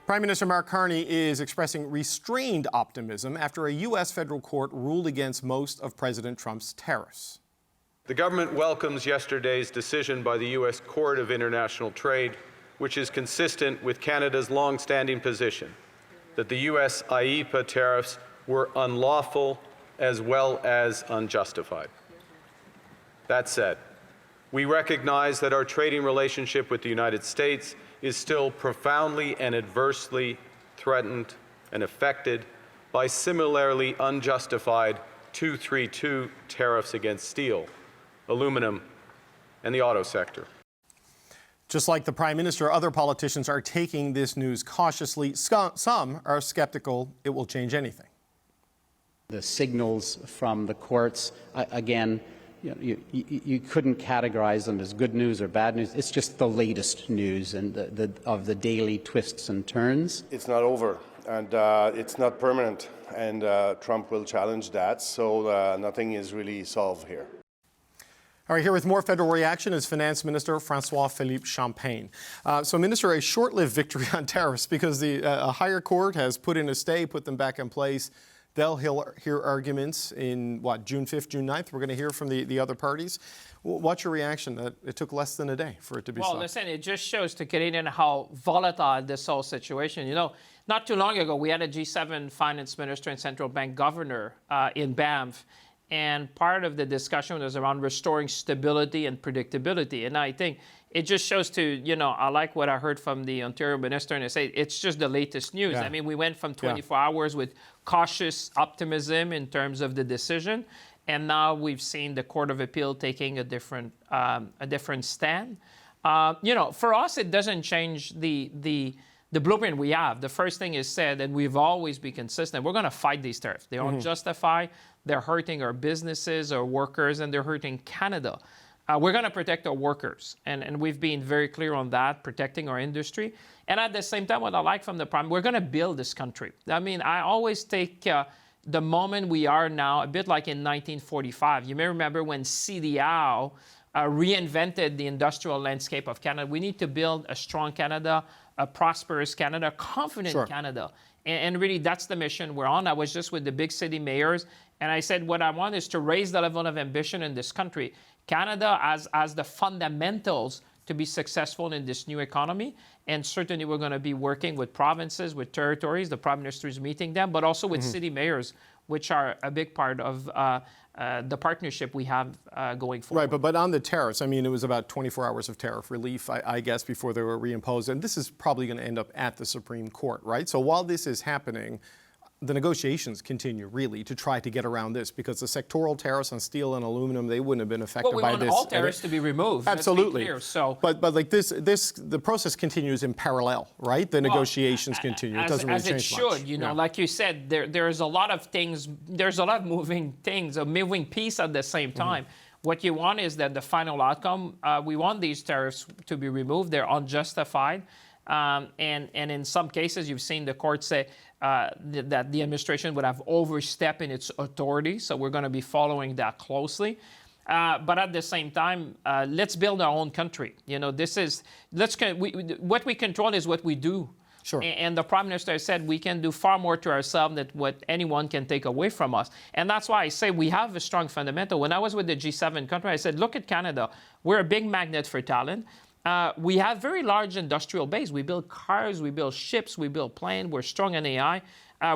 Prime Minister Mark Carney is expressing restrained optimism after a U.S. federal court ruled against most of President Trump's tariffs. The government welcomes yesterday's decision by the U.S. Court of International Trade, which is consistent with Canada's long-standing position that the U.S. IEEPA tariffs were unlawful as well as unjustified. That said, we recognize that our trading relationship with the United States is still profoundly and adversely threatened and affected by similarly unjustified 232 tariffs against steel, aluminum, and the auto sector. Just like the Prime Minister, other politicians are taking this news cautiously. Some are skeptical it will change anything. The signals from the courts, again, you couldn't categorize them as good news or bad news. It's just the latest news and of the daily twists and turns. It's not over, and it's not permanent, and Trump will challenge that, so nothing is really solved here. All right, here with more federal reaction is Finance Minister François-Philippe Champagne. So, Minister, a short-lived victory on tariffs because a higher court has put in a stay, put them back in place. They'll hear arguments in, June 5th, June 9th? We're going to hear from the other parties. What's your reaction that it took less than a day for it to be solved? Well, listen, it just shows to Canadian how volatile this whole situation. You know, not too long ago, we had a G7 finance minister and central bank governor in Banff. And part of the discussion was around restoring stability and predictability. And I think it just shows to, I like what I heard from the Ontario minister, and I say it's just the latest news. Yeah. I mean, we went from 24 hours with cautious optimism in terms of the decision, and now we've seen the Court of Appeal taking a different stand. For us, it doesn't change the blueprint we have. The first thing is said, and we've always been consistent, we're going to fight these tariffs. They aren't justified. They're hurting our businesses, our workers, and they're hurting Canada. We're going to protect our workers, and we've been very clear on that, protecting our industry. And at the same time, what I like from the Prime, we're going to build this country. I mean, I always take the moment we are now, a bit like in 1945. You may remember when CDAO reinvented the industrial landscape of Canada. We need to build a strong Canada, a prosperous Canada, a confident Canada. And really, that's the mission we're on. I was just with the big city mayors, and I said what I want is to raise the level of ambition in this country. Canada has the fundamentals to be successful in this new economy, and certainly we're going to be working with provinces, with territories. The Prime Minister is meeting them, but also with city mayors, which are a big part of the partnership we have going forward. Right, but on the tariffs, I mean, it was about 24 hours of tariff relief, I guess, before they were reimposed. And this is probably going to end up at the Supreme Court, right? So while this is happening, the negotiations continue, really, to try to get around this, because the sectoral tariffs on steel and aluminum, they wouldn't have been affected by this. Well, we want all tariffs to be removed. Absolutely. Let's be clear, so. But like the process continues in parallel, right? The negotiations continue. It doesn't really change much. As it should, like you said, there's a lot of things, there's a lot of moving things, a moving piece at the same time. What you want is that the final outcome, we want these tariffs to be removed. They're unjustified. And in some cases, you've seen the court say that the administration would have overstepped in its authority. So we're going to be following that closely. But at the same time, let's build our own country. What we control is what we do. Sure. And the Prime Minister said we can do far more to ourselves than what anyone can take away from us. And that's why I say we have a strong fundamental. When I was with the G7 country, I said, look at Canada. We're a big magnet for talent. We have very large industrial base. We build cars, we build ships, we build planes. We're strong in AI.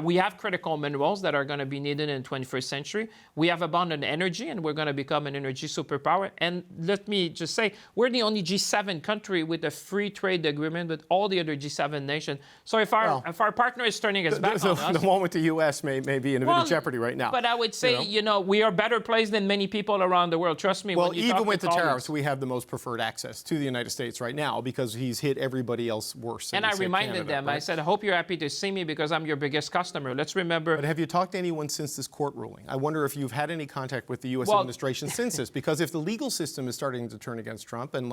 We have critical minerals that are going to be needed in the 21st century. We have abundant energy, and we're going to become an energy superpower. And let me just say, we're the only G7 country with a free trade agreement with all the other G7 nations. So if our partner is turning us back on us... The one with the U.S. may be in a bit of jeopardy right now. But I would say, we are better placed than many people around the world. Trust me. Well, even with the tariffs, we have the most preferred access to the United States right now because he's hit everybody else worse. And I reminded them, I said, I hope you're happy to see me because I'm your biggest customer. Let's remember. But have you talked to anyone since this court ruling? I wonder if you've had any contact with the U.S. administration since this, because if the legal system is starting to turn against Trump, and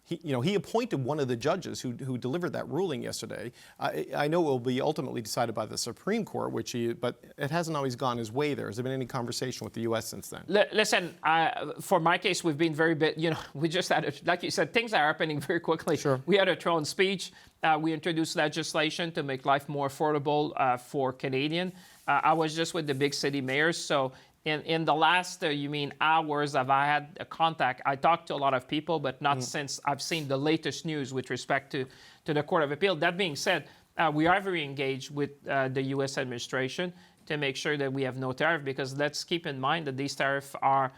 he appointed one of the judges who delivered that ruling yesterday. I know it will be ultimately decided by the Supreme Court, but it hasn't always gone his way there. Has there been any conversation with the U.S. since then? Listen, for my case, we've been very we just had, like you said, things are happening very quickly. Sure. We had a throne speech. We introduced legislation to make life more affordable for Canadians. I was just with the big city mayors, so in the last, hours have I had a contact? I talked to a lot of people, but not since I've seen the latest news with respect to the Court of Appeal. That being said, we are very engaged with the U.S. administration to make sure that we have no tariff, because let's keep in mind that these tariffs are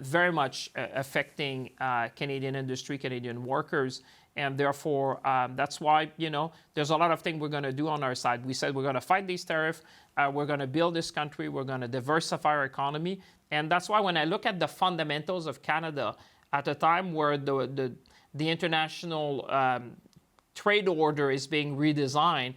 very much affecting Canadian industry, Canadian workers, and therefore that's why, there's a lot of things we're going to do on our side. We said we're going to fight these tariffs, we're going to build this country, we're going to diversify our economy, and that's why when I look at the fundamentals of Canada at a time where the international trade order is being redesigned,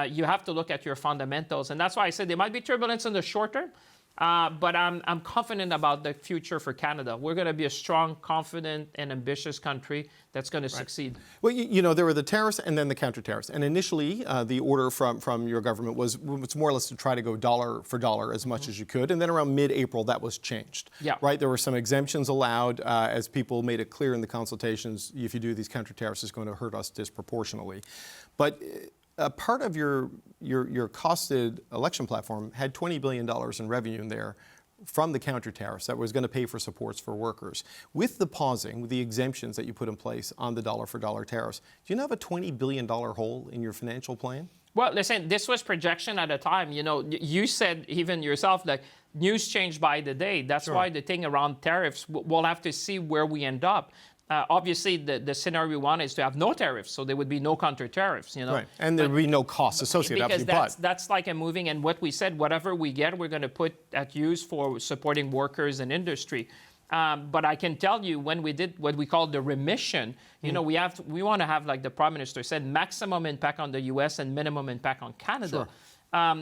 you have to look at your fundamentals. And that's why I said there might be turbulence in the short term, but I'm confident about the future for Canada. We're going to be a strong, confident, and ambitious country that's going to succeed. Well, there were the tariffs and then the counter-tariffs. And initially, the order from your government was more or less to try to go dollar for dollar as much as you could. And then around mid-April, that was changed. Yeah. Right? There were some exemptions allowed as people made it clear in the consultations, if you do these counter-tariffs, it's going to hurt us disproportionately. But part of your costed election platform had $20 billion in revenue in there from the counter tariffs that was going to pay for supports for workers. With the pausing, with the exemptions that you put in place on the dollar for dollar tariffs, do you now have a $20 billion hole in your financial plan? Well, listen, this was projection at a time. You said even yourself that news changed by the day. That's why the thing around tariffs, we'll have to see where we end up. Obviously, the scenario we want is to have no tariffs, so there would be no counter tariffs. Right, and there would be no costs associated. Because that's like a moving. And what we said, whatever we get, we're going to put at use for supporting workers and industry. But I can tell you, when we did what we call the remission, we want to have, like the Prime Minister said, maximum impact on the U.S. and minimum impact on Canada.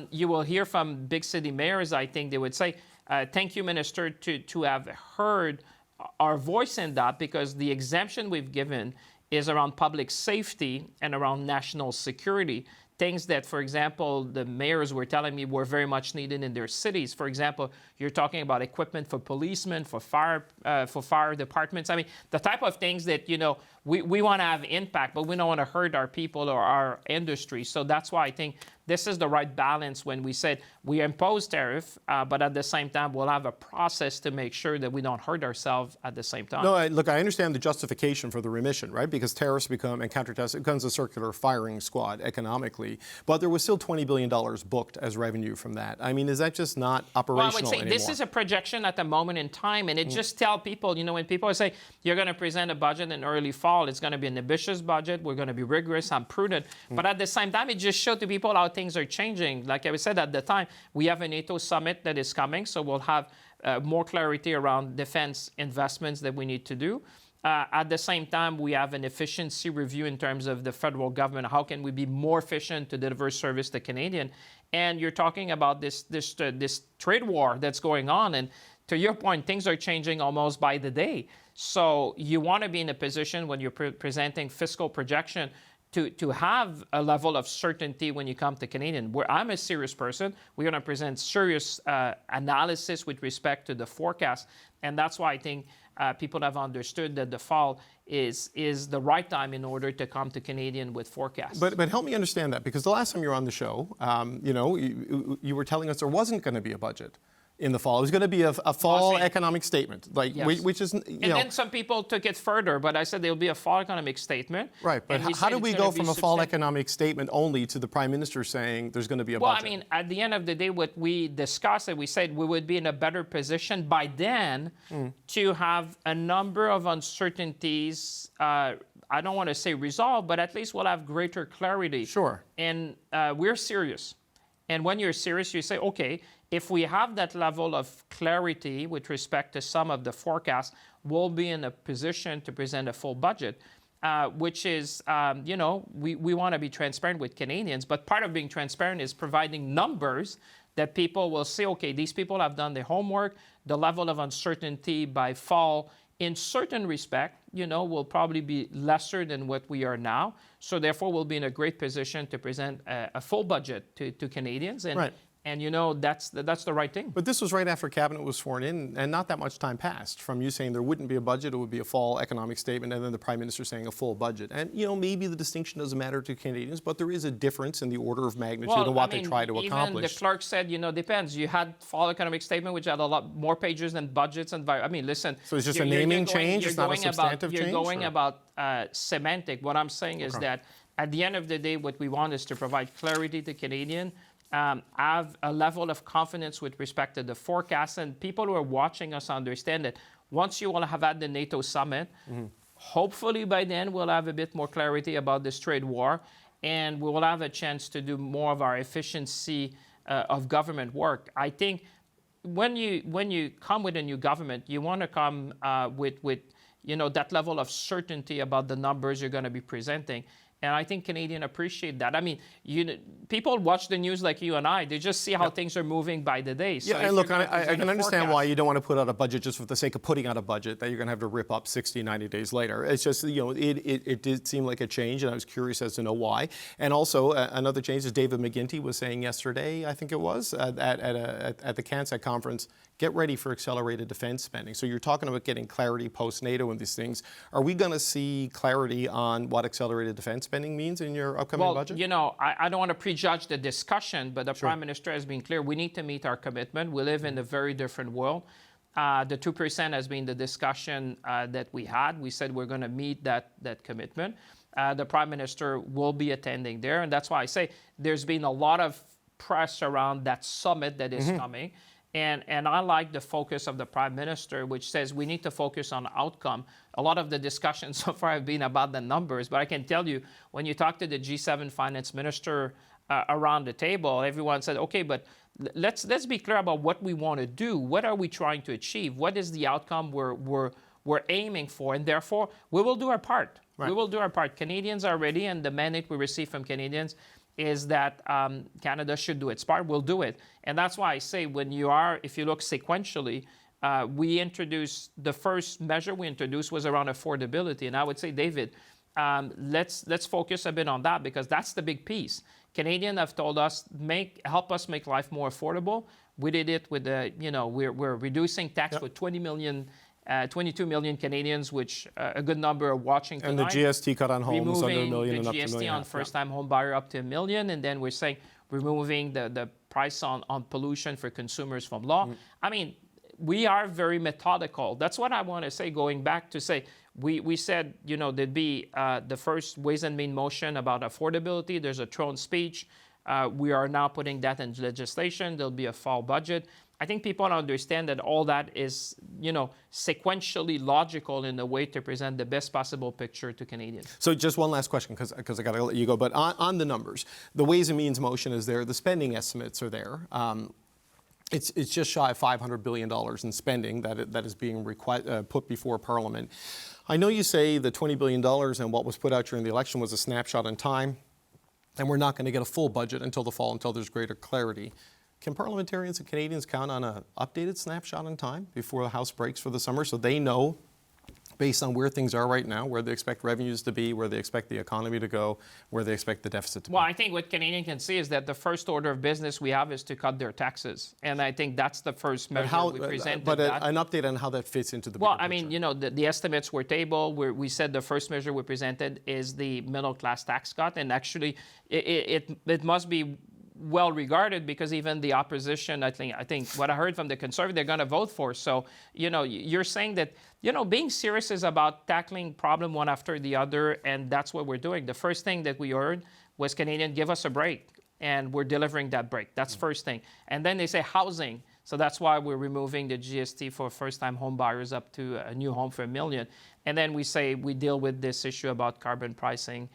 You will hear from big city mayors. I think they would say, "Thank you, Minister, to have heard our voice in that, because the exemption we've given is around public safety and around national security, things that, for example, the mayors were telling me were very much needed in their cities. For example, you're talking about equipment for policemen, for fire departments. I mean, the type of things that, we want to have impact, but we don't want to hurt our people or our industry. So that's why I think this is the right balance when we said we impose tariff, but at the same time, we'll have a process to make sure that we don't hurt ourselves at the same time. No, look, I understand the justification for the remission, right? Because tariffs and counter-tariffs, it becomes a circular firing squad economically. But there was still $20 billion booked as revenue from that. I mean, is that just not operational anymore? Well, I would say this is a projection at the moment in time, and it just tells people, when people say you're going to present a budget in early fall, it's going to be an ambitious budget, we're going to be rigorous and prudent. But at the same time, it just showed to people how things are changing. Like I said at the time, we have a NATO summit that is coming, so we'll have more clarity around defense investments that we need to do. At the same time, we have an efficiency review in terms of the federal government. How can we be more efficient to deliver service to Canadian? And you're talking about this trade war that's going on. And to your point, things are changing almost by the day. So you want to be in a position when you're presenting fiscal projection to have a level of certainty when you come to Canadian. Where I'm a serious person, we're going to present serious analysis with respect to the forecast. And that's why I think people have understood that the fall is the right time in order to come to Canadian with forecasts. But help me understand that, because the last time you were on the show, you were telling us there wasn't going to be a budget in the fall. It was going to be a fall economic statement, which is, And then some people took it further, but I said there'll be a fall economic statement. Right, but how do we go from a fall economic statement only to the Prime Minister saying there's going to be a budget? Well, I mean, at the end of the day, what we discussed, and we said we would be in a better position by then to have a number of uncertainties, I don't want to say resolved, but at least we'll have greater clarity. Sure. And we're serious. And when you're serious, you say, okay, if we have that level of clarity with respect to some of the forecasts, we'll be in a position to present a full budget, which is, we want to be transparent with Canadians. But part of being transparent is providing numbers that people will say, okay, these people have done their homework. The level of uncertainty by fall, in certain respect, will probably be lesser than what we are now. So therefore, we'll be in a great position to present a full budget to Canadians. And And that's the right thing. But this was right after Cabinet was sworn in, and not that much time passed from you saying there wouldn't be a budget, it would be a fall economic statement, and then the Prime Minister saying a full budget. And, maybe the distinction doesn't matter to Canadians, but there is a difference in the order of magnitude of what they try to accomplish. Even the clerk said, depends. You had fall economic statement, which had a lot more pages than budgets. And listen. So it's just a naming change? It's not a substantive change? You're going about semantic. What I'm saying is that at the end of the day, what we want is to provide clarity to Canadians. Have a level of confidence with respect to the forecast, and people who are watching us understand that once you will have had the NATO summit, hopefully by then we'll have a bit more clarity about this trade war, and we will have a chance to do more of our efficiency of government work. I think when you come with a new government, you want to come with that level of certainty about the numbers you're going to be presenting. And I think Canadians appreciate that. People watch the news like you and I. They just see how things are moving by the day. So and look, I can understand why you don't want to put out a budget just for the sake of putting out a budget that you're going to have to rip up 60, 90 days later. It's just, it did seem like a change, and I was curious as to know why. And also, another change is David McGuinty was saying yesterday, I think it was, at the CANSEC conference, get ready for accelerated defense spending. So you're talking about getting clarity post-NATO and these things. Are we going to see clarity on what accelerated defense spending means in your upcoming budget? I don't want to prejudge the discussion, but the Prime Minister has been clear. We need to meet our commitment. We live in a very different world. The 2% has been the discussion that we had. We said we're going to meet that commitment. The Prime Minister will be attending there, and that's why I say there's been a lot of press around that summit that is coming. And I like the focus of the Prime Minister, which says we need to focus on outcome. A lot of the discussions so far have been about the numbers, but I can tell you, when you talk to the G7 finance minister around the table, everyone said, okay, but let's be clear about what we want to do. What are we trying to achieve? What is the outcome we're aiming for? And therefore, we will do our part. Right. We will do our part. Canadians are ready, and the mandate we receive from Canadians is that Canada should do its part. We'll do it. And that's why I say if you look sequentially, we introduced, the first measure we introduced was around affordability. And I would say, David, let's focus a bit on that, because that's the big piece. Canadians have told us, help us make life more affordable. We did it with we're reducing tax for 22 million Canadians, which a good number are watching tonight. And the GST cut on homes under $1 million and up to $1 million. The GST on first-time home buyer up to $1 million, and then we're saying removing the price on pollution for consumers from law. We are very methodical. That's what I want to say, going back to say, we said, there'd be the first Ways and Means motion about affordability. There's a throne speech. We are now putting that in legislation. There'll be a fall budget. I think people understand that all that is, sequentially logical in a way to present the best possible picture to Canadians. So just one last question, because I got to let you go. But on the numbers, the Ways and Means motion is there. The spending estimates are there. It's just shy of $500 billion in spending that is being put before Parliament. I know you say the $20 billion and what was put out during the election was a snapshot in time, and we're not going to get a full budget until the fall, until there's greater clarity. Can parliamentarians and Canadians count on an updated snapshot in time before the House breaks for the summer, so they know, based on where things are right now, where they expect revenues to be, where they expect the economy to go, where they expect the deficit to be? Well, I think what Canadians can see is that the first order of business we have is to cut their taxes. And I think that's the first measure we presented. But an update on how that fits into the bigger picture. The estimates were tabled. We said the first measure we presented is the middle-class tax cut. And actually, it must be well regarded, because even the opposition, I think what I heard from the Conservatives, they're going to vote for. So, you're saying that, being serious is about tackling problem one after the other, and that's what we're doing. The first thing that we heard was Canadians give us a break, and we're delivering that break. That's first thing. And then they say housing. So that's why we're removing the GST for first-time home buyers up to a new home for $1 million. And then we say we deal with this issue about carbon pricing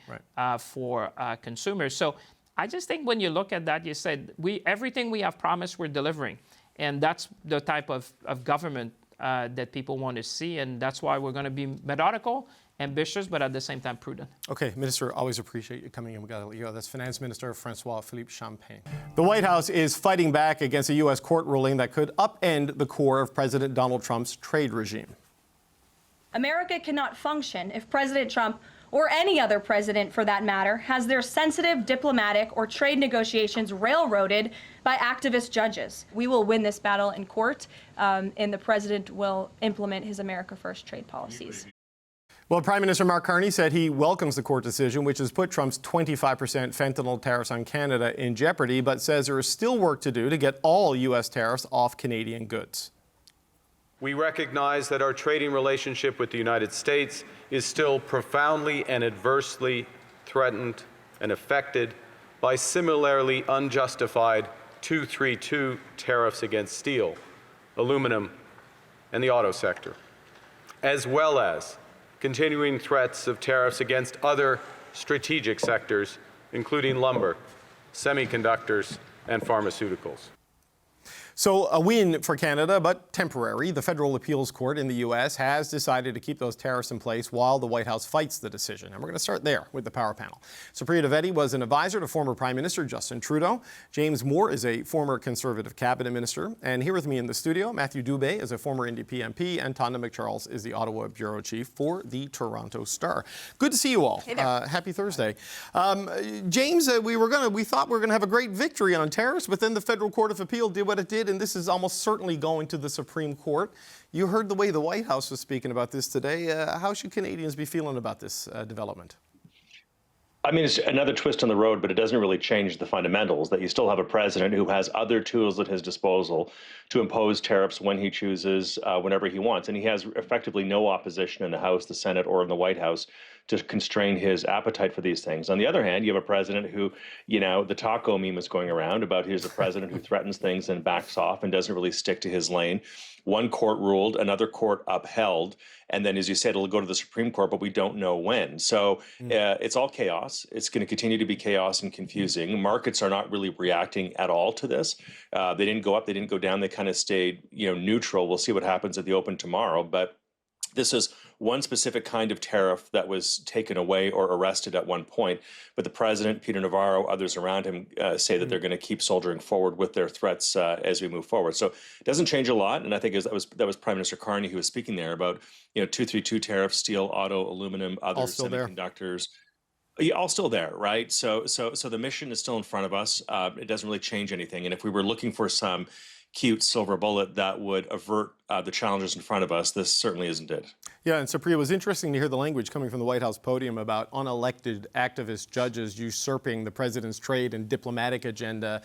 for consumers. So I just think when you look at that, you said everything we have promised, we're delivering. And that's the type of government that people want to see. And that's why we're going to be methodical, ambitious, but at the same time prudent. Okay, Minister, always appreciate you coming in. We got to let you go. That's Finance Minister François-Philippe Champagne. The White House is fighting back against a U.S. court ruling that could upend the core of President Donald Trump's trade regime. America cannot function if President Trump or any other president for that matter, has their sensitive diplomatic or trade negotiations railroaded by activist judges. We will win this battle in court, and the president will implement his America First trade policies. Well, Prime Minister Mark Carney said he welcomes the court decision, which has put Trump's 25% fentanyl tariffs on Canada in jeopardy, but says there is still work to do to get all U.S. tariffs off Canadian goods. We recognize that our trading relationship with the United States is still profoundly and adversely threatened and affected by similarly unjustified 232 tariffs against steel, aluminum, and the auto sector, as well as continuing threats of tariffs against other strategic sectors, including lumber, semiconductors, and pharmaceuticals. So a win for Canada, but temporary. The Federal Appeals Court in the U.S. has decided to keep those tariffs in place while the White House fights the decision. And we're going to start there with the power panel. Supriya Dwivedi was an advisor to former Prime Minister Justin Trudeau. James Moore is a former Conservative cabinet minister. And here with me in the studio, Matthew Dubé is a former NDP MP, and Tonda McCharles is the Ottawa bureau chief for the Toronto Star. Good to see you all. Hey there. Happy Thursday. James, we thought we were going to have a great victory on tariffs, but then the Federal Court of Appeal did what it did, and this is almost certainly going to the Supreme Court. You heard the way the White House was speaking about this today. How should Canadians be feeling about this development? I mean, it's another twist on the road, but it doesn't really change the fundamentals that you still have a president who has other tools at his disposal to impose tariffs when he chooses, whenever he wants. And he has effectively no opposition in the House, the Senate, or in the White House to constrain his appetite for these things. On the other hand, you have a president who, the taco meme is going around about here's a president who threatens things and backs off and doesn't really stick to his lane. One court ruled, another court upheld, and then, as you said, it'll go to the Supreme Court, but we don't know when. So it's all chaos. It's going to continue to be chaos and confusing. Markets are not really reacting at all to this. They didn't go up, they didn't go down. They kind of stayed, neutral. We'll see what happens at the open tomorrow, but this is one specific kind of tariff that was taken away or arrested at one point. But the president, Peter Navarro, others around him say that they're going to keep soldiering forward with their threats as we move forward. So it doesn't change a lot. And I think that was Prime Minister Carney who was speaking there about 232 tariffs, steel, auto, aluminum, other semiconductors. Yeah, all still there, right? So the mission is still in front of us. It doesn't really change anything. And if we were looking for some cute silver bullet that would avert the challenges in front of us, this certainly isn't it. Yeah, and Supriya, it was interesting to hear the language coming from the White House podium about unelected activist judges usurping the president's trade and diplomatic agenda,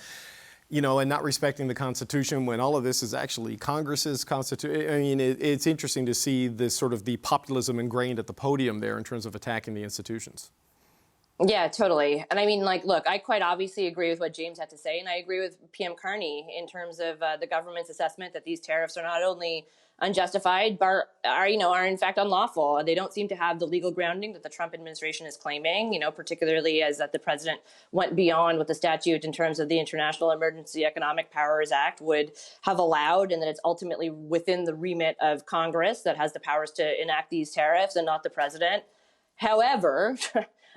and not respecting the Constitution when all of this is actually Congress's Constitution. I mean, it's interesting to see this sort of the populism ingrained at the podium there in terms of attacking the institutions. Yeah, totally. And I mean, look, I quite obviously agree with what James had to say, and I agree with PM Carney in terms of the government's assessment that these tariffs are not only unjustified, but are in fact unlawful. They don't seem to have the legal grounding that the Trump administration is claiming, particularly as that the president went beyond what the statute in terms of the International Emergency Economic Powers Act would have allowed, and that it's ultimately within the remit of Congress that has the powers to enact these tariffs and not the president. However,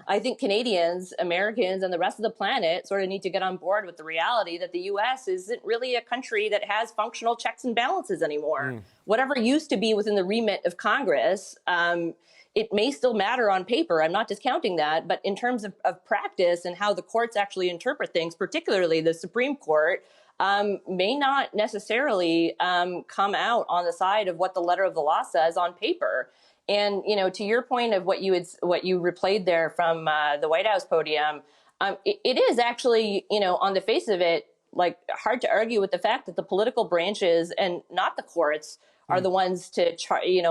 I think Canadians, Americans, and the rest of the planet sort of need to get on board with the reality that the U.S. isn't really a country that has functional checks and balances anymore. Whatever used to be within the remit of Congress, it may still matter on paper. I'm not discounting that. But in terms of practice and how the courts actually interpret things, particularly the Supreme Court, may not necessarily come out on the side of what the letter of the law says on paper. And, to your point of what you replayed there from the White House podium, it is actually, on the face of it, hard to argue with the fact that the political branches and not the courts are the ones to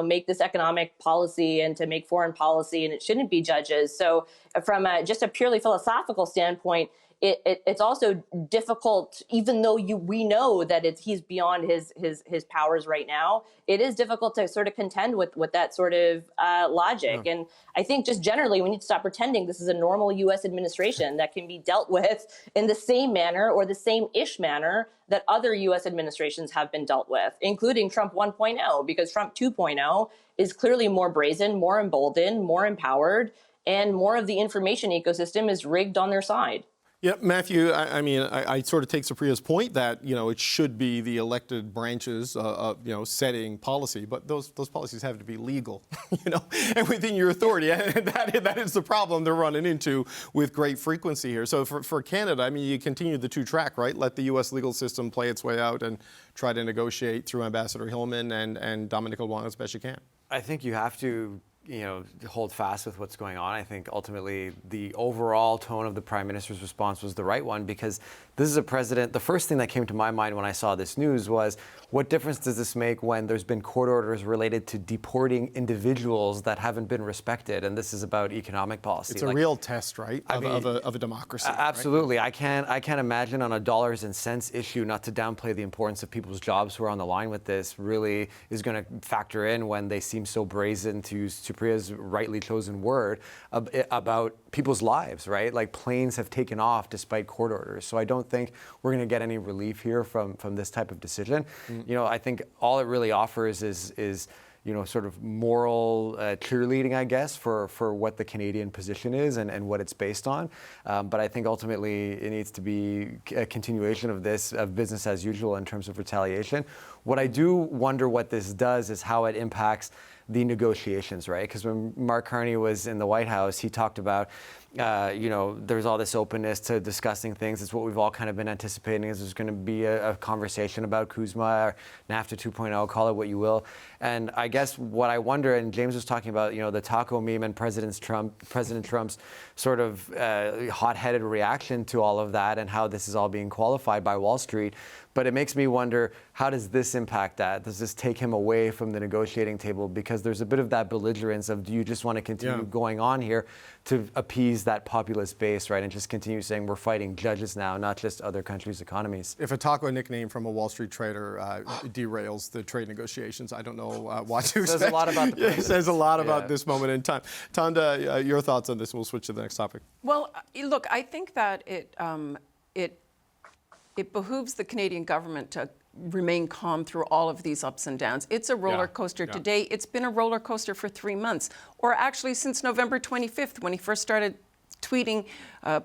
make this economic policy and to make foreign policy, and it shouldn't be judges. So from just a purely philosophical standpoint, it's also difficult, even though we know that he's beyond his powers right now. It is difficult to sort of contend with that sort of logic. Yeah. And I think just generally we need to stop pretending this is a normal U.S. administration that can be dealt with in the same manner or the same-ish manner that other U.S. administrations have been dealt with, including Trump 1.0, because Trump 2.0 is clearly more brazen, more emboldened, more empowered, and more of the information ecosystem is rigged on their side. Yeah, Matthew, I mean, I sort of take Supriya's point that, it should be the elected branches, setting policy, but those policies have to be legal, and within your authority. And that is the problem they're running into with great frequency here. So for Canada, I mean, you continue the two-track, right? Let the U.S. legal system play its way out and try to negotiate through Ambassador Hillman and Dominic LeBlanc as best you can. I think you have to hold fast with what's going on. I think ultimately the overall tone of the Prime Minister's response was the right one, because this is a president. The first thing that came to my mind when I saw this news was, what difference does this make when there's been court orders related to deporting individuals that haven't been respected? And this is about economic policy. It's a real test, right, of a democracy. Absolutely. Right? I can't imagine on a dollars and cents issue, not to downplay the importance of people's jobs who are on the line with this, really is going to factor in when they seem so brazen, to use Supriya's rightly chosen word, about people's lives, right? Like, planes have taken off despite court orders. So I don't think we're going to get any relief here from this type of decision. I think all it really offers is sort of moral cheerleading, I guess, for what the Canadian position is and what it's based on. But I think ultimately it needs to be a continuation of this, of business as usual in terms of retaliation. What I do wonder what this does is how it impacts the negotiations, right? Because when Mark Carney was in the White House, he talked about, there's all this openness to discussing things. It's what we've all kind of been anticipating, is there's going to be a conversation about CUSMA or NAFTA 2.0, call it what you will. And I guess what I wonder, and James was talking about, the taco meme and President Trump's sort of hot-headed reaction to all of that and how this is all being qualified by Wall Street. But it makes me wonder, how does this impact that? Does this take him away from the negotiating table? Because there's a bit of that belligerence of, do you just want to continue going on here to appease that populist base, right? And just continue saying we're fighting judges now, not just other countries' economies. If a taco nickname from a Wall Street trader derails the trade negotiations, I don't know what to expect. It says a lot about the president. It says a lot about this moment in time. Tanda, your thoughts on this, and we'll switch to the next topic. Well, look, I think that it behooves the Canadian government to remain calm through all of these ups and downs. It's a roller coaster today. It's been a roller coaster for 3 months, or actually since November 25th, when he first started tweeting,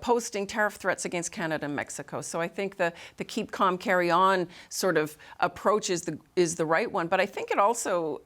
posting tariff threats against Canada and Mexico. So I think the keep calm, carry on sort of approach is the right one. But I think it also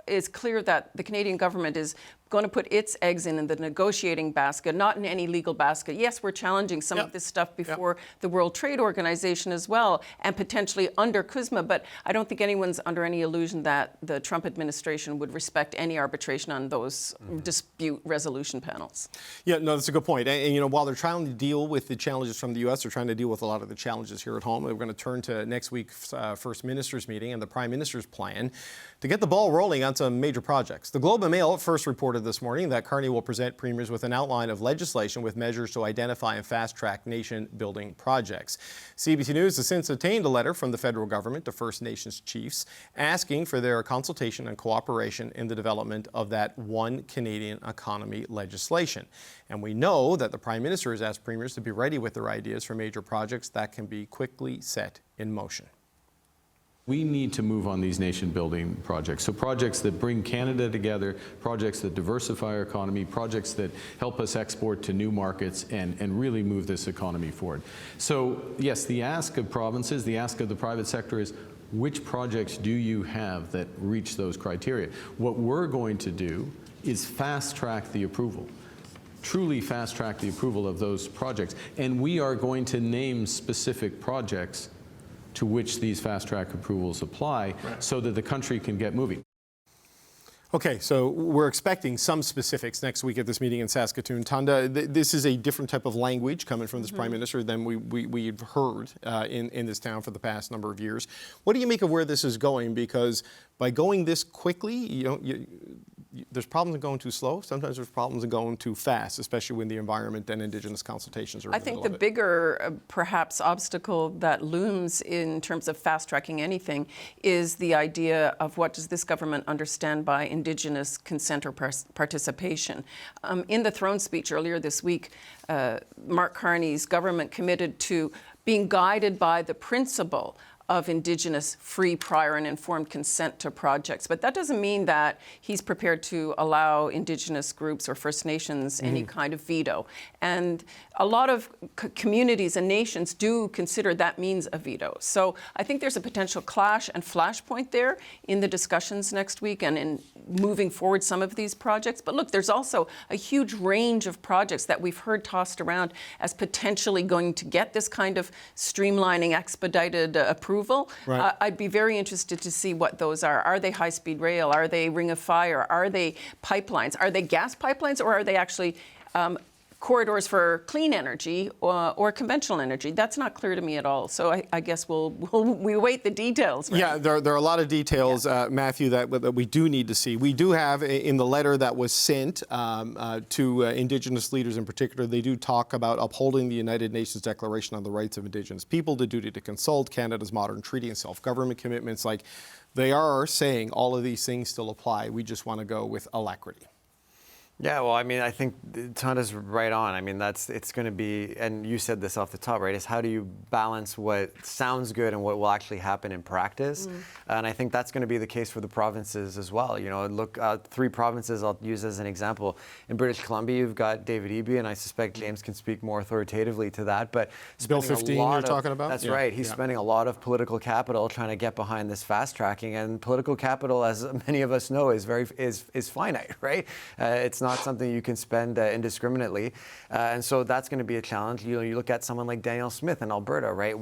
is clear that the Canadian government is going to put its eggs in the negotiating basket, not in any legal basket. Yes, we're challenging some of this stuff before the World Trade Organization as well, and potentially under CUSMA, but I don't think anyone's under any illusion that the Trump administration would respect any arbitration on those dispute resolution panels. Yeah, no, that's a good point. And while they're trying to deal with the challenges from the U.S., they're trying to deal with a lot of the challenges here at home. We're going to turn to next week's First Minister's meeting and the Prime Minister's plan to get the ball rolling on some major projects. The Globe and Mail first reported this morning that Carney will present premiers with an outline of legislation with measures to identify and fast-track nation-building projects. CBC News has since obtained a letter from the federal government to First Nations chiefs asking for their consultation and cooperation in the development of that One Canadian Economy legislation. And we know that the Prime Minister has asked premiers to be ready with their ideas for major projects that can be quickly set in motion. We need to move on these nation-building projects. So projects that bring Canada together, projects that diversify our economy, projects that help us export to new markets and really move this economy forward. So yes, the ask of provinces, the ask of the private sector is, which projects do you have that reach those criteria? What we're going to do is fast-track the approval. Truly fast-track the approval of those projects. And we are going to name specific projects to which these fast-track approvals apply, so that the country can get moving. Okay, so we're expecting some specifics next week at this meeting in Saskatoon. Tanda, this is a different type of language coming from this Prime Minister than we've heard in this town for the past number of years. What do you make of where this is going? Because by going this quickly, there's problems in going too slow. Sometimes there's problems in going too fast, especially when the environment and Indigenous consultations are in the middle of it. I think the bigger, perhaps, obstacle that looms in terms of fast-tracking anything is the idea of what does this government understand by Indigenous consent or participation. In the throne speech earlier this week, Mark Carney's government committed to being guided by the principle of Indigenous free, prior and informed consent to projects. But that doesn't mean that he's prepared to allow Indigenous groups or First Nations any kind of veto. And a lot of communities and nations do consider that means a veto. So I think there's a potential clash and flashpoint there in the discussions next week and in moving forward some of these projects. But look, there's also a huge range of projects that we've heard tossed around as potentially going to get this kind of streamlining, expedited approval. Right. I'd be very interested to see what those are. Are they high-speed rail? Are they ring of fire? Are they pipelines? Are they gas pipelines, or are they actually corridors for clean energy or conventional energy? That's not clear to me at all. So I guess we await the details. Right? Yeah, there are a lot of details, Matthew, that we do need to see. We do have in the letter that was sent to Indigenous leaders in particular, they do talk about upholding the United Nations Declaration on the Rights of Indigenous People, the duty to consult, Canada's modern treaty and self-government commitments. Like, they are saying all of these things still apply. We just want to go with alacrity. Yeah, well, I mean, I think Tanda's right on. I mean, it's going to be, and you said this off the top, right, is how do you balance what sounds good and what will actually happen in practice? And I think that's going to be the case for the provinces as well. You know, look, 3 provinces I'll use as an example. In British Columbia, you've got David Eby, and I suspect James can speak more authoritatively to that. But Bill 15 you're talking about? That's right. He's spending a lot of political capital trying to get behind this fast tracking, and political capital, as many of us know, is finite, right? It's not something you can spend indiscriminately. And so that's going to be a challenge. You know, you look at someone like Danielle Smith in Alberta, right?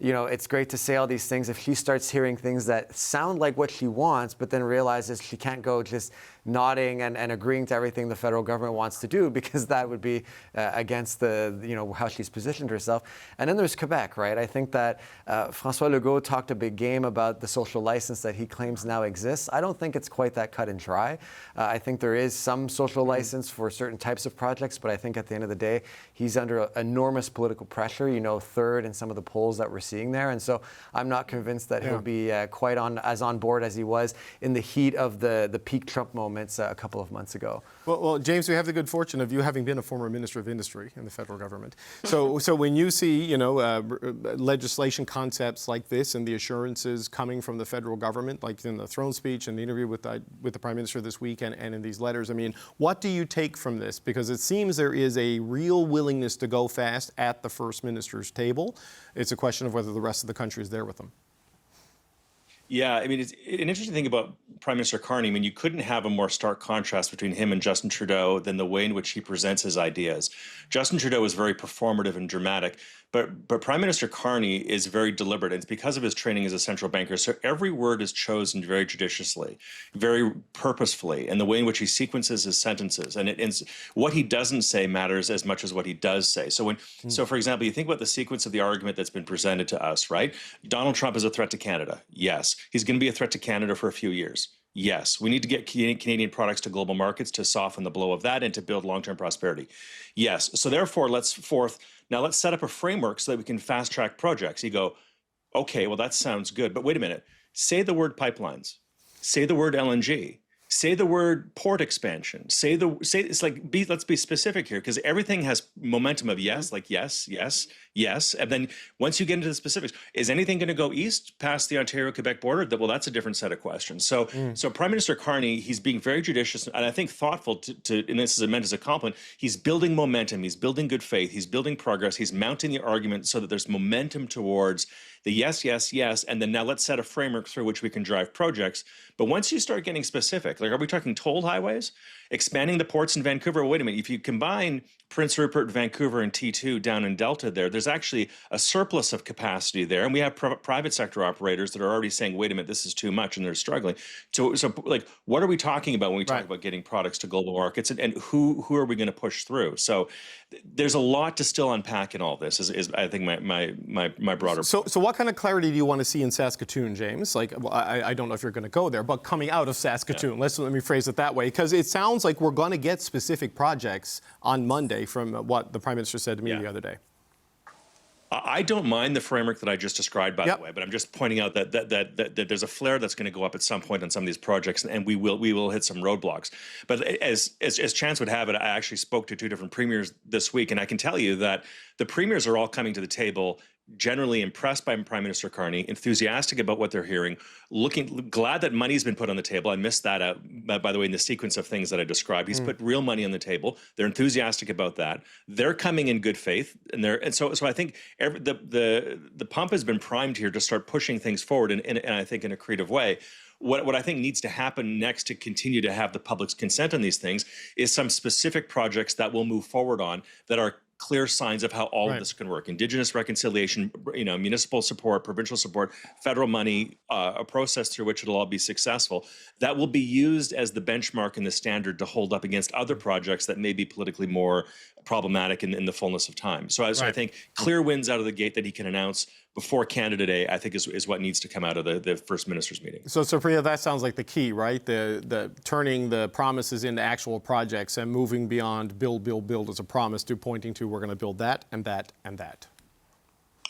It's great to say all these things. If she starts hearing things that sound like what she wants, but then realizes she can't go just nodding and agreeing to everything the federal government wants to do, because that would be against how she's positioned herself. And then there's Quebec, right? I think that François Legault talked a big game about the social license that he claims now exists. I don't think it's quite that cut and dry. I think there is some social license for certain types of projects, but I think at the end of the day, he's under enormous political pressure, third in some of the polls that we're seeing there. And so I'm not convinced that he'll be quite as on board as he was in the heat of the peak Trump moments a couple of months ago. Well, James, we have the good fortune of you having been a former Minister of Industry in the federal government. So when you see, legislation concepts like this and the assurances coming from the federal government, like in the throne speech and the interview with the Prime Minister this week and in these letters, I mean, what do you take from this? Because it seems there is a real willingness to go fast at the First Minister's table. It's a question of whether the rest of the country is there with them. Yeah, I mean, it's an interesting thing about Prime Minister Carney. I mean, you couldn't have a more stark contrast between him and Justin Trudeau than the way in which he presents his ideas. Justin Trudeau is very performative and dramatic, but Prime Minister Carney is very deliberate. And it's because of his training as a central banker. So every word is chosen very judiciously, very purposefully, and the way in which he sequences his sentences. And what he doesn't say matters as much as what he does say. So so for example, you think about the sequence of the argument that's been presented to us, right? Donald Trump is a threat to Canada. Yes. He's going to be a threat to Canada for a few years. Yes. We need to get Canadian products to global markets to soften the blow of that and to build long-term prosperity. Yes. So therefore, let's set up a framework so that we can fast-track projects. You go, okay, well, that sounds good. But wait a minute. Say the word pipelines. Say the word LNG. Say the word port expansion. Let's be specific here, because everything has momentum of yes, like yes, yes, yes. And then once you get into the specifics, is anything going to go east past the Ontario-Quebec border? Well, that's a different set of questions. So Prime Minister Carney, he's being very judicious and I think thoughtful and this is meant as a compliment. He's building momentum. He's building good faith. He's building progress. He's mounting the argument so that there's momentum towards the yes, yes, yes, and then now let's set a framework through which we can drive projects. But once you start getting specific, like are we talking toll highways? Expanding the ports in Vancouver? Wait a minute, if you combine Prince Rupert, Vancouver, and T2 down in Delta there's actually a surplus of capacity there. And we have private sector operators that are already saying, wait a minute, this is too much, and they're struggling. So like, what are we talking about when we talk about getting products to global markets, and who are we going to push through? So there's a lot to still unpack in all this, is I think my broader point. So what kind of clarity do you want to see in Saskatoon, James? Like, well, I don't know if you're going to go there, but coming out of Saskatoon, let me phrase it that way, because it sounds like we're going to get specific projects on Monday from what the Prime Minister said to me the other day. I don't mind the framework that I just described, by the way, but I'm just pointing out that there's a flare that's going to go up at some point on some of these projects, and we will hit some roadblocks. But as chance would have it, I actually spoke to 2 different premiers this week, and I can tell you that the premiers are all coming to the table generally impressed by Prime Minister Carney, enthusiastic about what they're hearing, glad that money's been put on the table. I missed that out, by the way, in the sequence of things that I described. He's put real money on the table. They're enthusiastic about that. They're coming in good faith, and so I think the pump has been primed here to start pushing things forward, and I think in a creative way. What I think needs to happen next to continue to have the public's consent on these things is some specific projects that we'll move forward on that are clear signs of how all of this can work. Indigenous reconciliation, municipal support, provincial support, federal money, a process through which it'll all be successful. That will be used as the benchmark and the standard to hold up against other projects that may be politically more problematic in the fullness of time. So I think clear wins out of the gate that he can announce before Canada Day, I think is what needs to come out of the First Ministers' meeting. So, Supriya, that sounds like the key, right? The turning the promises into actual projects and moving beyond build as a promise to pointing to we're going to build that and that and that.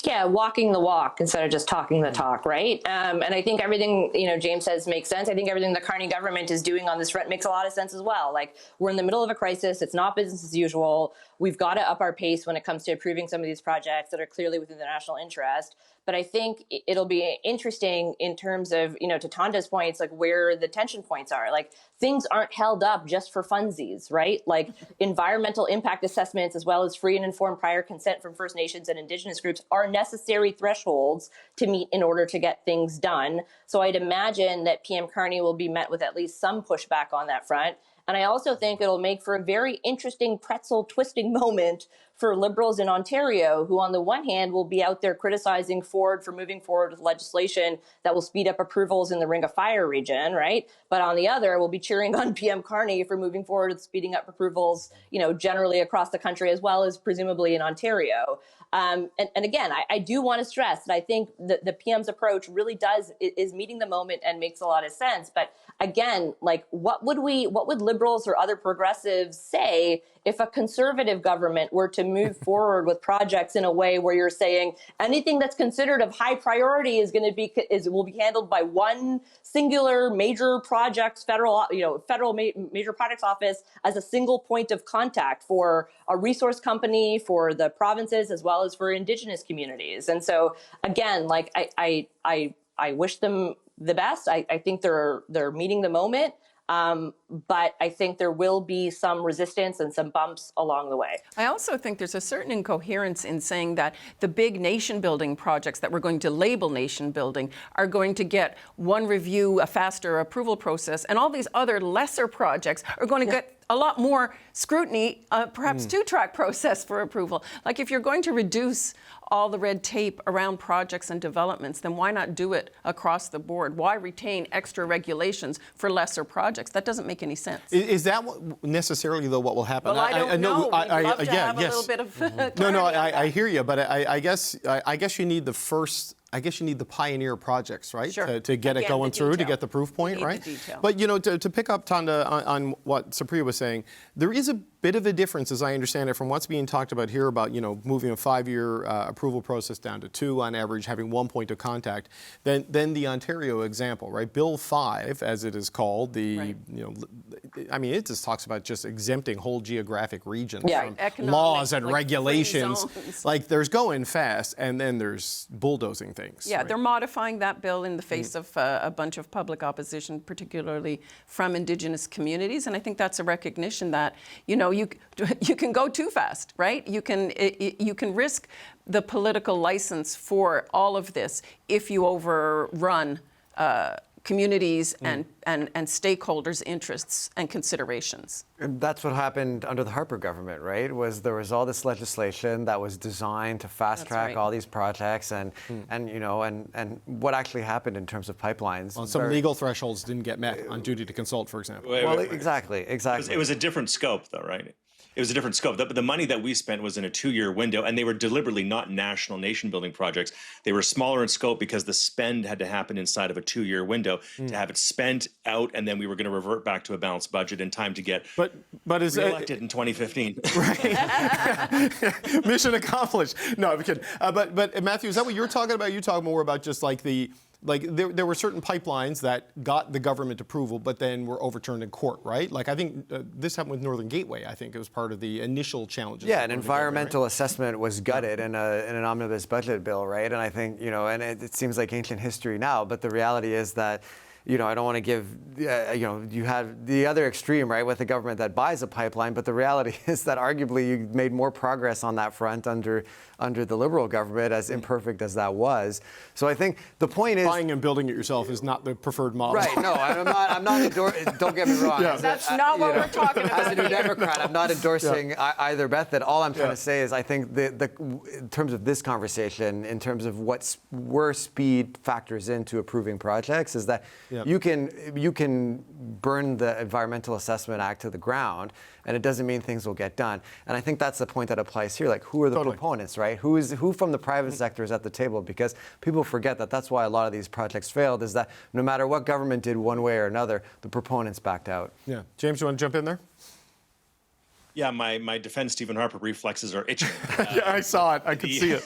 Yeah, walking the walk instead of just talking the talk, right? And I think everything, James says makes sense. I think everything the Carney government is doing on this front makes a lot of sense as well. Like, we're in the middle of a crisis. It's not business as usual. We've got to up our pace when it comes to approving some of these projects that are clearly within the national interest. But I think it'll be interesting in terms of, to Tanda's points, like where the tension points are. Like, things aren't held up just for funsies, right? Like, environmental impact assessments, as well as free and informed prior consent from First Nations and Indigenous groups, are necessary thresholds to meet in order to get things done. So I'd imagine that PM Carney will be met with at least some pushback on that front. And I also think it'll make for a very interesting pretzel twisting moment for Liberals in Ontario, who on the one hand will be out there criticizing Ford for moving forward with legislation that will speed up approvals in the Ring of Fire region, right? But on the other, will be cheering on PM Carney for moving forward with speeding up approvals, generally across the country, as well as presumably in Ontario. And again, I do want to stress that I think the PM's approach really is meeting the moment and makes a lot of sense. But again, like, what would Liberals or other progressives say if a Conservative government were to move forward with projects in a way where you're saying anything that's considered of high priority will be handled by one singular major projects federal major projects office as a single point of contact for a resource company, for the provinces, as well as for Indigenous communities. And so again, like, I wish them the best. I think they're meeting the moment. But I think there will be some resistance and some bumps along the way. I also think there's a certain incoherence in saying that the big nation-building projects that we're going to label nation-building are going to get one review, a faster approval process, and all these other lesser projects are going to get a lot more scrutiny, perhaps two-track process for approval. Like, if you're going to reduce all the red tape around projects and developments, then why not do it across the board? Why retain extra regulations for lesser projects? That doesn't make any sense. Is that necessarily, though, what will happen? Well, I don't know. We'd love to have a little bit of I hear you, but I guess you need the first. I guess you need the pioneer projects, right? Sure. To get it going through, to get the proof point, right? But, to pick up, Tanda, on what Supriya was saying, there is a bit of a difference, as I understand it, from what's being talked about here about, moving a 5-year approval process down to 2 on average, having 1 point of contact, than the Ontario example, right? Bill 5, as it is called, it just talks about just exempting whole geographic regions from laws and regulations. Like, there's going fast, and then there's bulldozing things. Yeah, right? They're modifying that bill in the face of a bunch of public opposition, particularly from Indigenous communities. And I think that's a recognition that, you can go too fast, right? You can risk the political license for all of this if you overrun communities and stakeholders' interests and considerations. And that's what happened under the Harper government, right? There was all this legislation that was designed to fast track all these projects, and what actually happened in terms of pipelines. Well, some legal thresholds didn't get met on duty to consult, for example. Exactly. It was a different scope, though, right? It was a different scope. The money that we spent was in a 2-year window, and they were deliberately not national nation-building projects. They were smaller in scope because the spend had to happen inside of a 2-year window to have it spent out, and then we were going to revert back to a balanced budget in time to get reelected in 2015. Right. Mission accomplished. No, I'm kidding. But Matthew, is that what you're talking about? You're talking more about just like the Like there were certain pipelines that got the government approval, but then were overturned in court, right? Like I think this happened with Northern Gateway. I think it was part of the initial challenges. Yeah, an environmental assessment was gutted in an omnibus budget bill, right? And I think, and it seems like ancient history now, but the reality is that, I don't want to give, you had the other extreme, right, with the government that buys a pipeline, but the reality is that arguably you made more progress on that front under the Liberal government, as imperfect as that was. So I think the point is... Buying and building it yourself is not the preferred model. Right, no, I'm not endorsing, don't get me wrong. Yeah. That's not what we're talking about. As a New Democrat, I'm not endorsing either method. All I'm trying to say is I think in terms of this conversation, in terms of where speed factors into approving projects, is that you can burn the Environmental Assessment Act to the ground, and it doesn't mean things will get done. And I think that's the point that applies here. Like, who are the proponents, right? Who from the private sector is at the table? Because people forget that that's why a lot of these projects failed, is that no matter what government did one way or another, the proponents backed out. Yeah. James, you want to jump in there? Yeah, my defend Stephen Harper reflexes are itching. Yeah, I saw it. I could see it.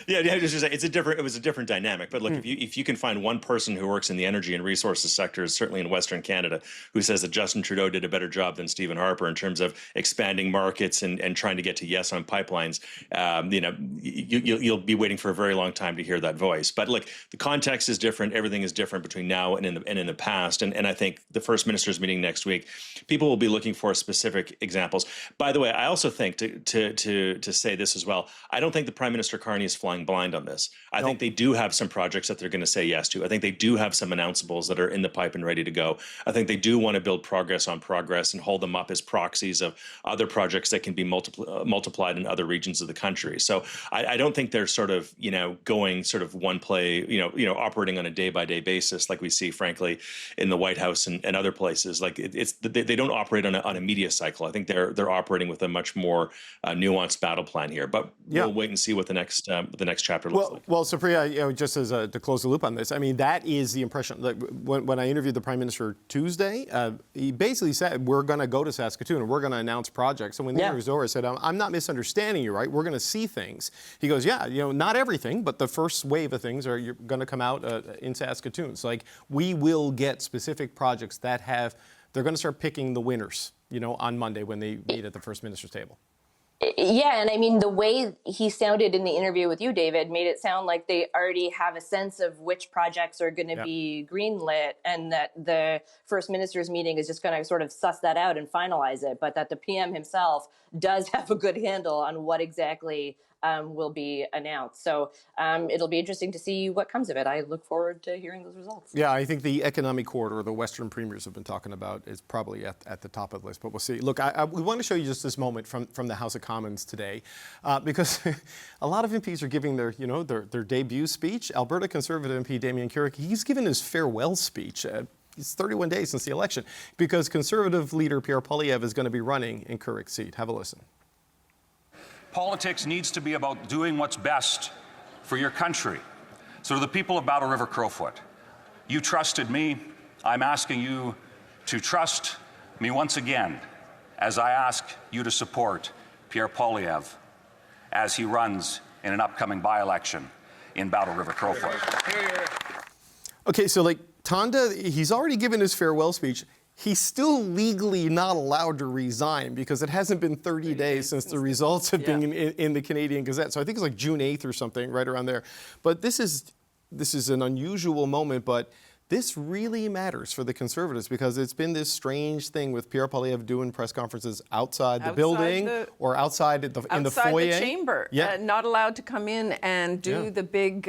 Yeah, it was a different dynamic. But look, if you can find one person who works in the energy and resources sectors, certainly in Western Canada, who says that Justin Trudeau did a better job than Stephen Harper in terms of expanding markets and trying to get to yes on pipelines, you'll be waiting for a very long time to hear that voice. But look, the context is different. Everything is different between now and in the past. And I think the First Minister's meeting next week, people will be looking for specific examples. By the way, I also think to say this as well, I don't think the Prime Minister Carney is flying blind on this. I think they do have some projects that they're going to say yes to. I think they do have some announceables that are in the pipe and ready to go. I think they do want to build progress on progress and hold them up as proxies of other projects that can be multiplied in other regions of the country. So I don't think they're sort of, going sort of one play, operating on a day-by-day basis like we see, frankly, in the White House and other places. Like they don't operate on a media cycle. I think they're operating with a much more nuanced battle plan here. But we'll wait and see what the next chapter looks like. Well, Supriya, just as to close the loop on this, I mean, that is the impression. Like, when I interviewed the Prime Minister Tuesday, he basically said, we're going to go to Saskatoon and we're going to announce projects. And when the interview was over, I said, I'm not misunderstanding you, right? We're going to see things. He goes, yeah, not everything, but the first wave of things are going to come out in Saskatoon. So, like, we will get specific projects that they're going to start picking the winners, on Monday when they meet at the First Minister's table. Yeah, and I mean, the way he sounded in the interview with you, David, made it sound like they already have a sense of which projects are going to be greenlit, and that the First Minister's meeting is just going to sort of suss that out and finalize it, but that the PM himself does have a good handle on what exactly will be announced. So it'll be interesting to see what comes of it. I look forward to hearing those results. Yeah, I think the economic corridor the Western premiers have been talking about is probably at the top of the list, but we'll see. Look, we want to show you just this moment from the House of Commons today, because a lot of MPs are giving their debut speech. Alberta Conservative MP Damien Carrick, he's given his farewell speech. It's 31 days since the election, because Conservative leader Pierre Poilievre is going to be running in Carrick's seat. Have a listen. Politics needs to be about doing what's best for your country. So to the people of Battle River Crowfoot, you trusted me. I'm asking you to trust me once again as I ask you to support Pierre Poilievre as he runs in an upcoming by-election in Battle River Crowfoot. Okay, so like Tonda, he's already given his farewell speech. He's still legally not allowed to resign because it hasn't been 30 days since the results have been in the Canadian Gazette. So I think it's like June 8th or something, right around there. But this is an unusual moment, but this really matters for the Conservatives because it's been this strange thing with Pierre Poilievre doing press conferences outside the building or outside in the foyer. Outside the chamber. Yeah. Not allowed to come in and do the big,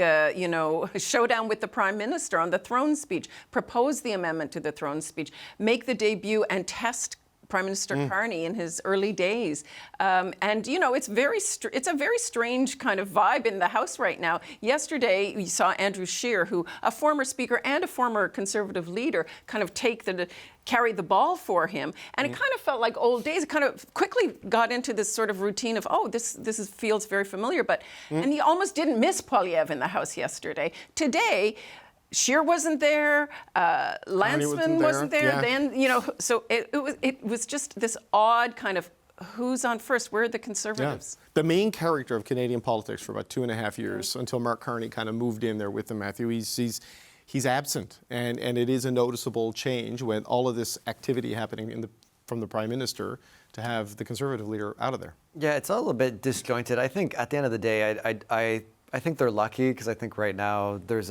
showdown with the Prime Minister on the throne speech, propose the amendment to the throne speech, make the debut and test Prime Minister Carney in his early days. It's a very strange kind of vibe in the House right now. Yesterday, we saw Andrew Scheer, who a former Speaker and a former Conservative leader, kind of carry the ball for him. And it kind of felt like old days. It kind of quickly got into this sort of routine of, this feels very familiar. And he almost didn't miss Poilievre in the House yesterday. Today, Scheer wasn't there, Landsman wasn't there. Yeah. Then, so it was just this odd kind of who's on first? Where are the Conservatives? The main character of Canadian politics for about 2.5 years until Mark Carney kind of moved in there with him, Matthew. He's absent, and it is a noticeable change with all of this activity happening from the Prime Minister to have the Conservative leader out of there. Yeah, it's a little bit disjointed. I think at the end of the day, I think they're lucky because I think right now there's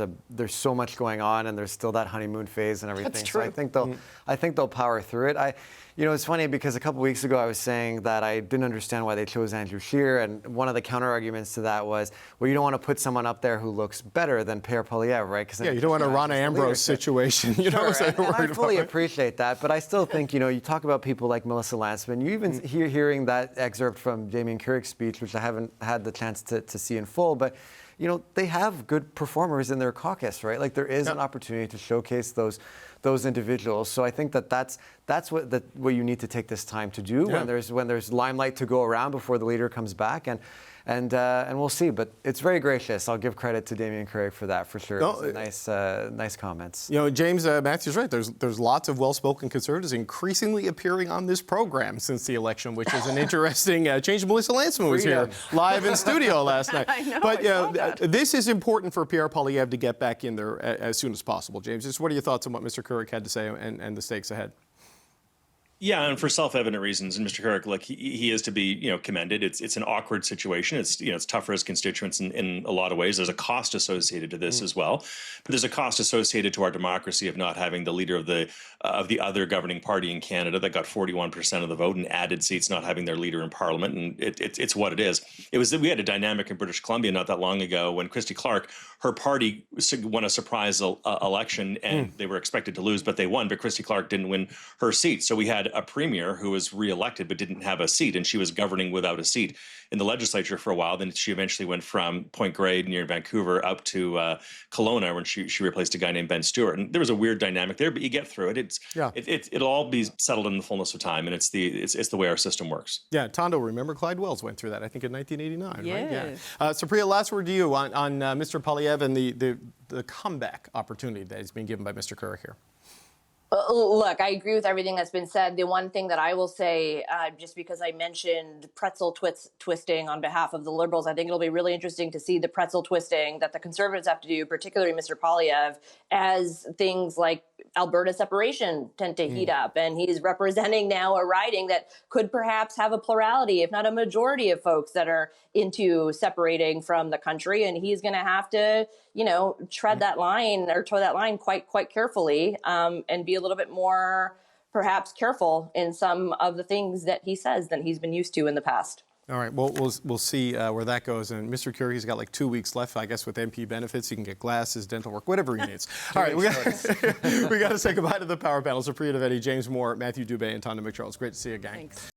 so much going on and there's still that honeymoon phase and everything. That's true. So I think they'll power through it. It's funny because a couple weeks ago I was saying that I didn't understand why they chose Andrew Scheer, and one of the counter arguments to that was, well, you don't want to put someone up there who looks better than Pierre Poilievre, right? Yeah, you don't want a Rana Ambrose situation. Sure, and I fully appreciate that, but I still think, you talk about people like Melissa Lantsman. You even hearing that excerpt from Damien Carrick's speech, which I haven't had the chance to see in full, but they have good performers in their caucus, right? Like there is an opportunity to showcase those individuals. So I think that's what you need to take this time to do when there's limelight to go around before the leader comes back, and we'll see. But it's very gracious. I'll give credit to Damien Carrick for that for sure. Nice comments. James Matthew's right. There's lots of well-spoken Conservatives increasingly appearing on this program since the election, which is an interesting change. Melissa Lantsman was here live in studio last night. I know. But this is important for Pierre Poilievre to get back in there as soon as possible. James, just what are your thoughts on what Mr. Carrick had to say and the stakes ahead? Yeah, and for self-evident reasons, and Mr. Carrick, look, he is to be, commended. It's an awkward situation. It's tough for his constituents in a lot of ways. There's a cost associated to this as well, but there's a cost associated to our democracy of not having the leader of the other governing party in Canada that got 41% of the vote and added seats, not having their leader in Parliament, and it's what it is. We had a dynamic in British Columbia not that long ago when Christy Clark, her party won a surprise election and they were expected to lose, but they won. But Christy Clark didn't win her seat, so we had a premier who was reelected but didn't have a seat, and she was governing without a seat in the legislature for a while. Then she eventually went from Point Grey near Vancouver up to Kelowna when she replaced a guy named Ben Stewart. And there was a weird dynamic there, but you get through it. It'll all be settled in the fullness of time, and it's the way our system works. Yeah, Tondo, remember Clyde Wells went through that, I think, in 1989, yes. right? Yeah. Supriya, last word to you on Mr. Poilievre and the comeback opportunity that has been given by Mr. Carrick here. Look, I agree with everything that's been said. The one thing that I will say, just because I mentioned pretzel twisting on behalf of the Liberals, I think it'll be really interesting to see the pretzel twisting that the Conservatives have to do, particularly Mr. Poilievre, as things like Alberta separation tend to heat up. And he's representing now a riding that could perhaps have a plurality, if not a majority of folks that are into separating from the country. And he's going to have to, tread that line or toe that line quite carefully, and be a little bit more perhaps careful in some of the things that he says than he's been used to in the past. All right, well, we'll see where that goes. And Mr. Carrick, he's got like 2 weeks left, I guess, with MP benefits. He can get glasses, dental work, whatever he needs. All right, we got to say goodbye to the power panel. Supriya Dwivedi, James Moore, Matthew Dubé, and Tonda McCharles. Great to see you again. Thanks.